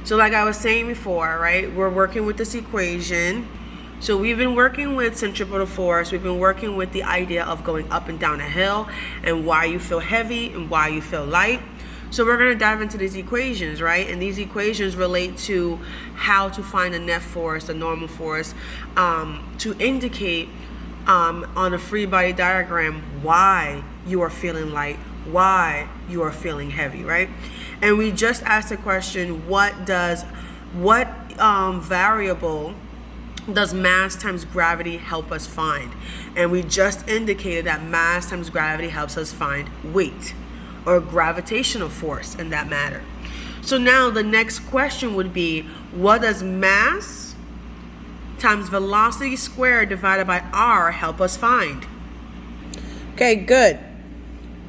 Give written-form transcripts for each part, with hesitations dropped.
So like I was saying before, right, we're working with this equation. So we've been working with centripetal force. We've been working with the idea of going up and down a hill and why you feel heavy and why you feel light. So we're going to dive into these equations, right? And these equations relate to how to find the net force, the normal force, to indicate on a free body diagram why you are feeling light, why you are feeling heavy, right? And we just asked the question, what variable does mass times gravity help us find? And we just indicated that mass times gravity helps us find weight, or gravitational force in that matter. So now the next question would be, what does mass times velocity squared divided by r help us find? Okay, good.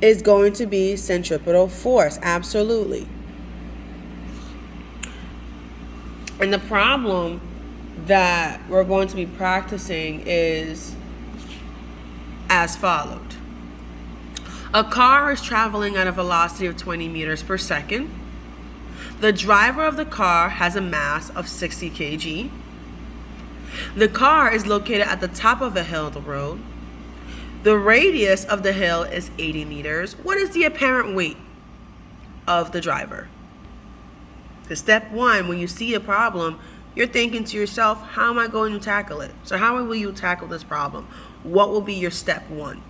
It's going to be centripetal force, absolutely. And the problem that we're going to be practicing is as followed. A car is traveling at a velocity of 20 meters per second. The driver of the car has a mass of 60 kg. The car is located at the top of a hill of the road. The radius of the hill is 80 meters. What is the apparent weight of the driver? Because step one, when you see a problem, you're thinking to yourself, how am I going to tackle it? So how will you tackle this problem? What will be your step one?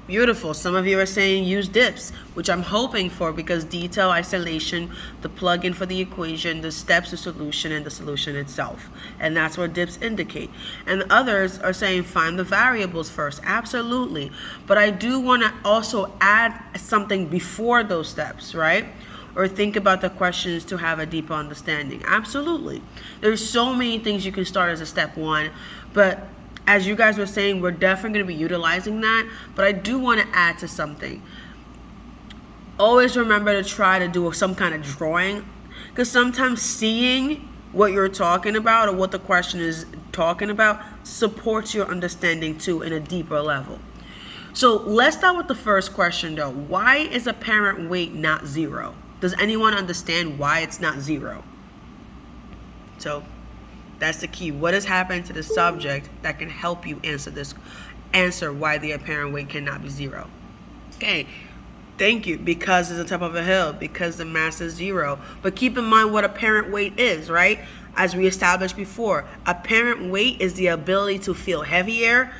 Beautiful. Some of you are saying use dips, which I'm hoping for, because detail, isolation, the plug-in for the equation, the steps to solution, and the solution itself. And that's what dips indicate. And others are saying find the variables first. Absolutely. But I do want to also add something before those steps, right? Or think about the questions to have a deeper understanding. Absolutely. There's so many things you can start as a step one, but as you guys were saying, we're definitely going to be utilizing that, but I do want to add to something. Always remember to try to do some kind of drawing, because sometimes seeing what you're talking about or what the question is talking about supports your understanding too in a deeper level. So let's start with the first question though. Why is apparent weight not zero? Does anyone understand why it's not zero? So that's the key. What has happened to the subject that can help you answer why the apparent weight cannot be zero? Okay, thank you. Because it's the top of a hill, because the mass is zero. But keep in mind what apparent weight is, right? As we established before, apparent weight is the ability to feel heavier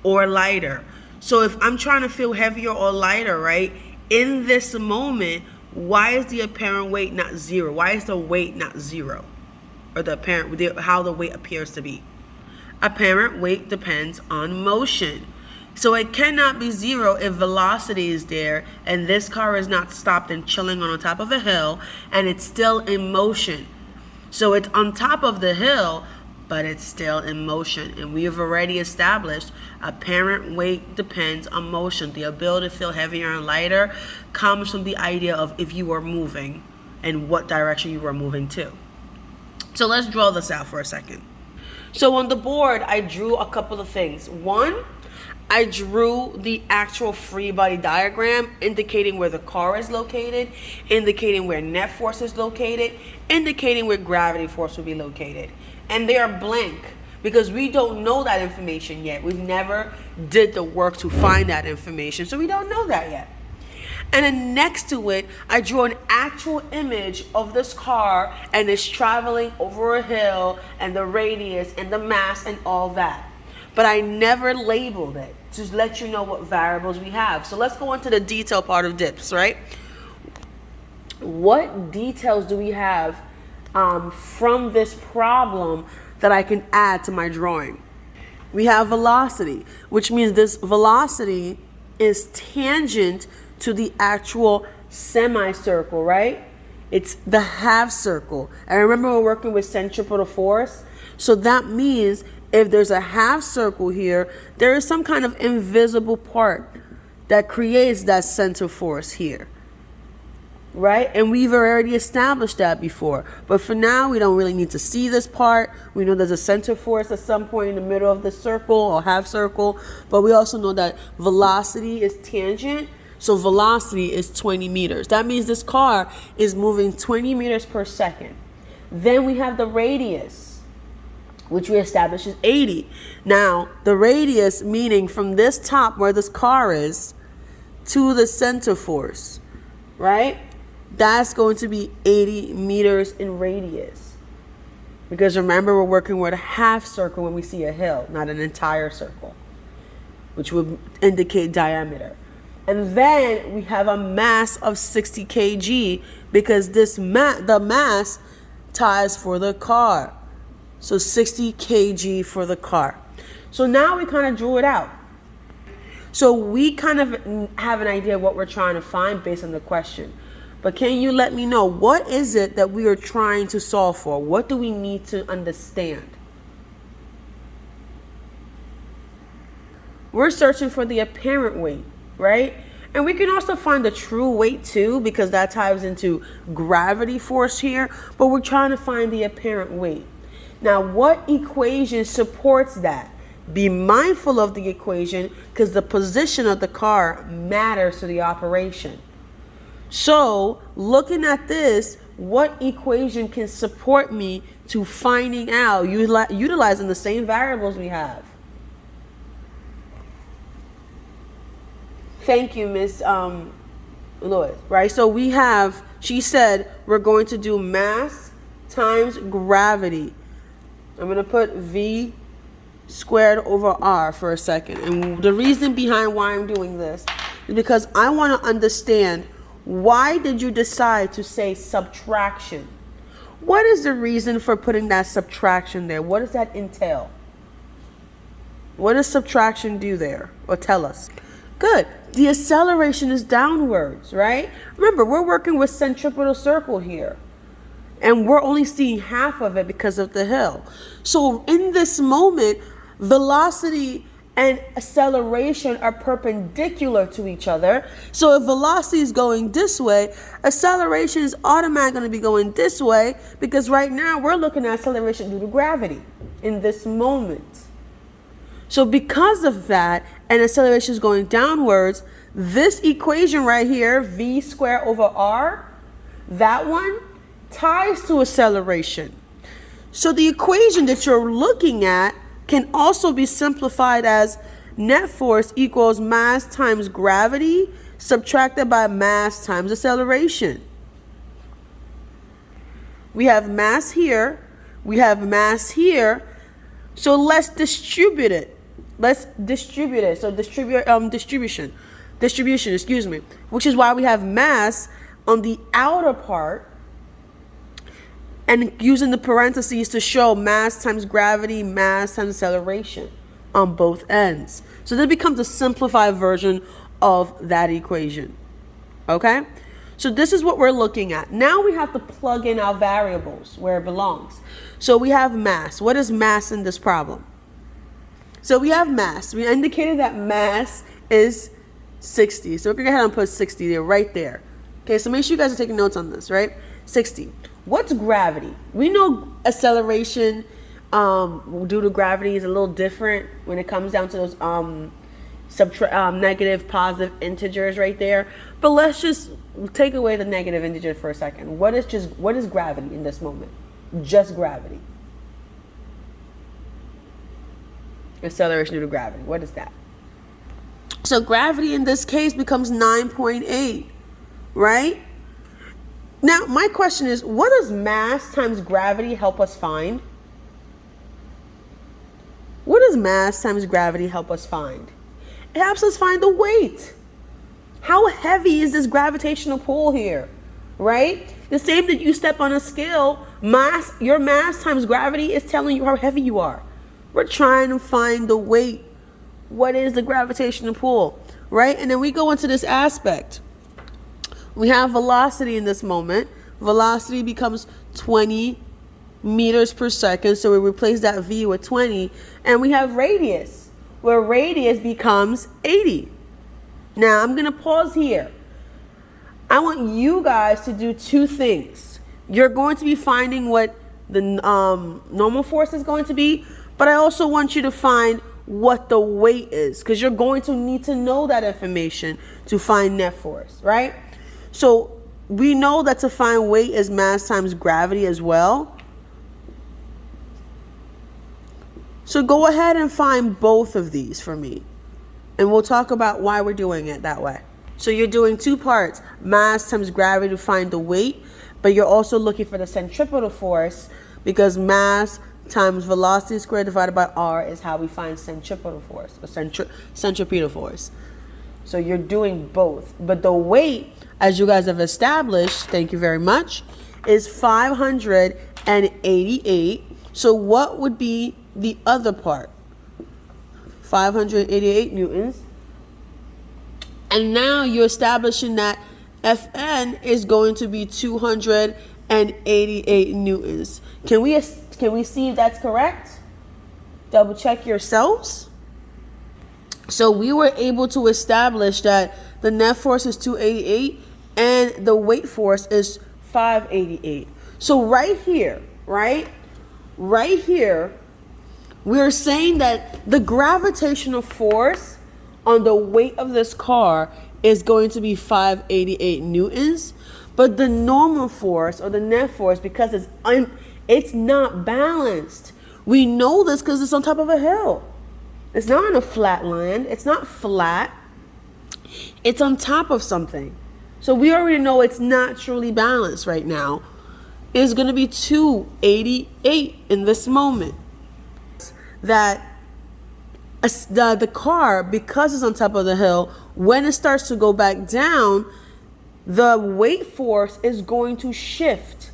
or lighter. So if I'm trying to feel heavier or lighter, right, in this moment, why is the apparent weight not zero? Why is the weight not zero? Or how the weight appears to be. Apparent weight depends on motion. So it cannot be zero if velocity is there and this car is not stopped and chilling on top of a hill and it's still in motion. So it's on top of the hill, but it's still in motion. And we have already established apparent weight depends on motion. The ability to feel heavier and lighter comes from the idea of if you are moving and what direction you are moving to. So let's draw this out for a second. So on the board, I drew a couple of things. One, I drew the actual free body diagram indicating where the car is located, indicating where net force is located, indicating where gravity force will be located. And they are blank because we don't know that information yet. We've never did the work to find that information, so we don't know that yet. And then next to it, I drew an actual image of this car and it's traveling over a hill and the radius and the mass and all that. But I never labeled it to let you know what variables we have. So let's go into the detail part of dips, right? What details do we have from this problem that I can add to my drawing? We have velocity, which means this velocity is tangent to the actual semicircle, right? It's the half circle. And remember we're working with centripetal force. So that means if there's a half circle here, there is some kind of invisible part that creates that center force here, right? And we've already established that before. But for now, we don't really need to see this part. We know there's a center force at some point in the middle of the circle or half circle. But we also know that velocity is tangent So velocity is 20 meters. That means this car is moving 20 meters per second. Then we have the radius, which we established is 80. Now, the radius meaning from this top where this car is to the center force, right? That's going to be 80 meters in radius. Because remember, we're working with a half circle when we see a hill, not an entire circle, which would indicate diameter. And then we have a mass of 60 kg because the mass ties for the car. So 60 kg for the car. So now we kind of drew it out. So we kind of have an idea of what we're trying to find based on the question. But can you let me know, what is it that we are trying to solve for? What do we need to understand? We're searching for the apparent weight, right? And we can also find the true weight too, because that ties into gravity force here. But we're trying to find the apparent weight. Now, what equation supports that? Be mindful of the equation because the position of the car matters to the operation. So, looking at this, what equation can support me to finding out, utilizing the same variables we have? Thank you, Miss Lewis. Right? So we have, she said, we're going to do mass times gravity. I'm going to put V squared over R for a second. And the reason behind why I'm doing this is because I want to understand, why did you decide to say subtraction? What is the reason for putting that subtraction there? What does that entail? What does subtraction do there? Or tell us. Good. The acceleration is downwards, right? Remember, we're working with centripetal circle here. And we're only seeing half of it because of the hill. So in this moment, velocity and acceleration are perpendicular to each other. So if velocity is going this way, acceleration is automatically going to be going this way, because right now we're looking at acceleration due to gravity in this moment. So because of that, and acceleration is going downwards, this equation right here, V squared over R, that one ties to acceleration. So the equation that you're looking at can also be simplified as net force equals mass times gravity subtracted by mass times acceleration. We have mass here, we have mass here, so let's distribute it. Let's distribute it. So distribution, excuse me, which is why we have mass on the outer part and using the parentheses to show mass times gravity, mass times acceleration on both ends. So this becomes a simplified version of that equation. Okay? So this is what we're looking at. Now we have to plug in our variables where it belongs. So we have mass. What is mass in this problem? So we have mass. We indicated that mass is 60. So we're going to go ahead and put 60 there, right there. Okay, so make sure you guys are taking notes on this, right? 60. What's gravity? We know acceleration due to gravity is a little different when it comes down to those negative, positive integers right there. But let's just take away the negative integer for a second. What is gravity in this moment? Just gravity. Acceleration due to gravity. What is that? So gravity in this case becomes 9.8, right? Now, my question is, what does mass times gravity help us find? What does mass times gravity help us find? It helps us find the weight. How heavy is this gravitational pull here, right? The same that you step on a scale, your mass times gravity is telling you how heavy you are. We're trying to find the weight. What is the gravitational pull, right? And then we go into this aspect. We have velocity in this moment. Velocity becomes 20 meters per second. So we replace that V with 20. And we have radius, where radius becomes 80. Now, I'm going to pause here. I want you guys to do two things. You're going to be finding what the normal force is going to be. But I also want you to find what the weight is, because you're going to need to know that information to find net force, right? So we know that to find weight is mass times gravity as well. So go ahead and find both of these for me. And we'll talk about why we're doing it that way. So you're doing two parts, mass times gravity to find the weight, but you're also looking for the centripetal force, because mass times velocity squared divided by r is how we find centripetal force, or centripetal force. So you're doing both. But the weight, as you guys have established, thank you very much, is 588. So what would be the other part? 588 newtons. And now you're establishing that Fn is going to be 288 newtons. Can we see if that's correct? Double check yourselves. So we were able to establish that the net force is 288 and the weight force is 588. So right here, right here, we're saying that the gravitational force on the weight of this car is going to be 588 newtons, but the normal force or the net force, because it's not balanced. We know this because it's on top of a hill. It's not on a flat land. It's not flat. It's on top of something. So we already know it's not truly balanced right now. It's going to be 288 in this moment. That the car, because it's on top of the hill, when it starts to go back down, the weight force is going to shift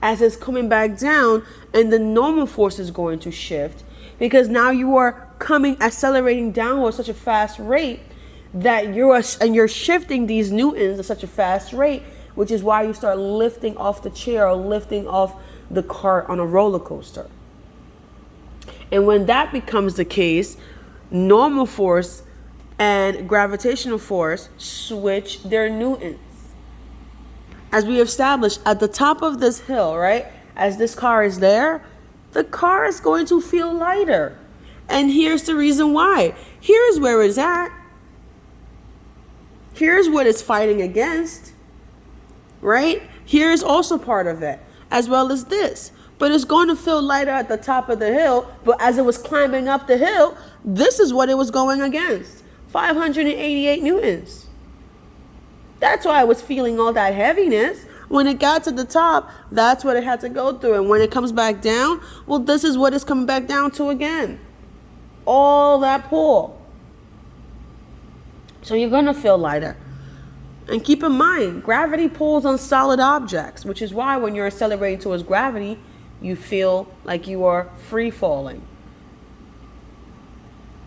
as it's coming back down, and the normal force is going to shift, because now you are accelerating downward at such a fast rate that you're shifting these newtons at such a fast rate, which is why you start lifting off the chair or lifting off the cart on a roller coaster. And when that becomes the case, normal force and gravitational force switch their newtons. As we established, at the top of this hill, right, as this car is there, the car is going to feel lighter. And here's the reason why. Here's where it's at. Here's what it's fighting against, right? Here's also part of it, as well as this. But it's going to feel lighter at the top of the hill. But as it was climbing up the hill, this is what it was going against. 588 newtons. That's why it was feeling all that heaviness. When it got to the top, that's what it had to go through. And when it comes back down, well, this is what it's coming back down to again. All that pull. So you're going to feel lighter. And keep in mind, gravity pulls on solid objects, which is why when you're accelerating towards gravity, you feel like you are free falling.